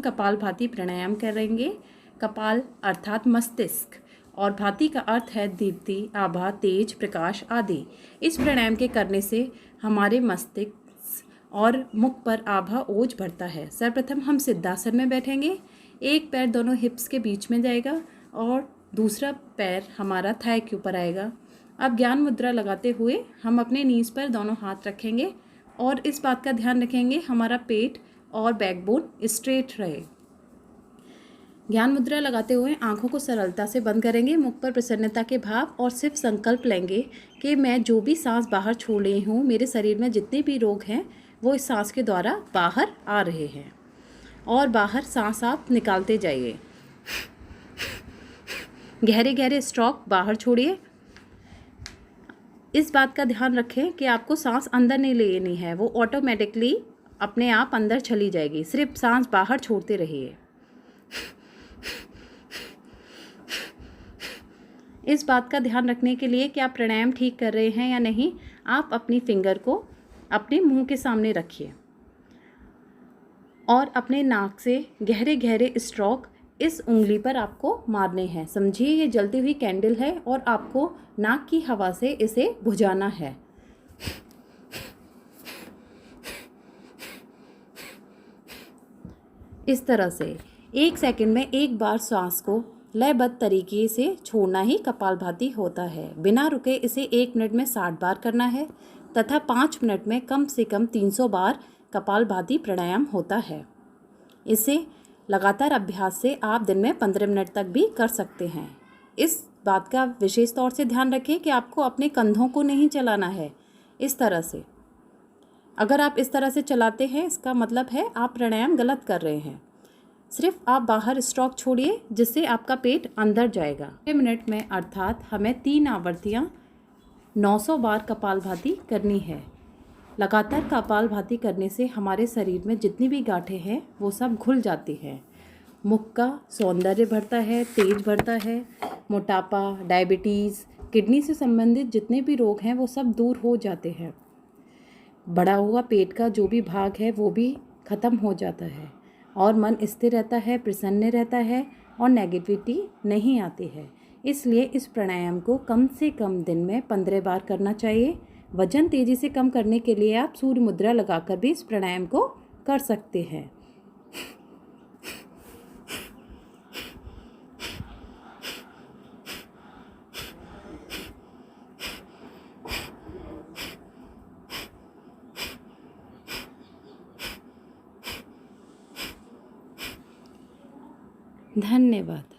कपालभाति प्राणायाम करेंगे। कपाल अर्थात मस्तिष्क और भाति का अर्थ है दीप्ति, आभा, तेज, प्रकाश आदि। इस प्राणायाम के करने से हमारे मस्तिष्क और मुख पर आभा ओज बढ़ता है। सर्वप्रथम हम सिद्धासन में बैठेंगे। एक पैर दोनों हिप्स के बीच में जाएगा और दूसरा पैर हमारा थाई के ऊपर आएगा। अब ज्ञान मुद्रा लगाते हुए हम अपने नीज पर दोनों हाथ रखेंगे और इस बात का ध्यान रखेंगे हमारा पेट और बैकबोन स्ट्रेट रहे। ज्ञान मुद्रा लगाते हुए आंखों को सरलता से बंद करेंगे, मुख पर प्रसन्नता के भाव और सिर्फ संकल्प लेंगे कि मैं जो भी सांस बाहर छोड़ रही हूँ, मेरे शरीर में जितने भी रोग हैं वो इस सांस के द्वारा बाहर आ रहे हैं। और बाहर सांस आप निकालते जाइए। गहरे गहरे स्ट्रोक बाहर छोड़िए। इस बात का ध्यान रखें कि आपको सांस अंदर नहीं लेनी है, वो ऑटोमेटिकली अपने आप अंदर चली जाएगी। सिर्फ सांस बाहर छोड़ते रहिए। इस बात का ध्यान रखने के लिए कि आप प्राणायाम ठीक कर रहे हैं या नहीं, आप अपनी फिंगर को अपने मुंह के सामने रखिए और अपने नाक से गहरे गहरे स्ट्रोक इस उंगली पर आपको मारने हैं। समझिए ये जलती हुई कैंडल है और आपको नाक की हवा से इसे बुझाना है। इस तरह से 1 सेकंड में एक बार सांस को लयबद्ध तरीके से छोड़ना ही कपालभाति होता है। बिना रुके इसे 1 मिनट में 60 बार करना है तथा 5 मिनट में कम से कम 300 बार कपालभाति प्राणायाम होता है। इसे लगातार अभ्यास से आप दिन में 15 मिनट तक भी कर सकते हैं। इस बात का विशेष तौर से ध्यान रखें कि आपको अपने कंधों को नहीं चलाना है। इस तरह से अगर आप इस तरह से चलाते हैं, इसका मतलब है आप प्राणायाम गलत कर रहे हैं। सिर्फ आप बाहर स्ट्रोक छोड़िए जिससे आपका पेट अंदर जाएगा। 6 मिनट में अर्थात हमें 3 आवृत्तियाँ 900 बार कपालभाति करनी है। लगातार कपालभाति करने से हमारे शरीर में जितनी भी गांठें हैं वो सब घुल जाती हैं। मुख का सौंदर्य बढ़ता है, तेज बढ़ता है, मोटापा, डायबिटीज़, किडनी से संबंधित जितने भी रोग हैं वो सब दूर हो जाते हैं। बढ़ा हुआ पेट का जो भी भाग है वो भी ख़त्म हो जाता है और मन स्थिर रहता है, प्रसन्न रहता है और नेगेटिविटी नहीं आती है। इसलिए इस प्राणायाम को कम से कम दिन में 15 बार करना चाहिए। वजन तेज़ी से कम करने के लिए आप सूर्य मुद्रा लगाकर भी इस प्राणायाम को कर सकते हैं। धन्यवाद।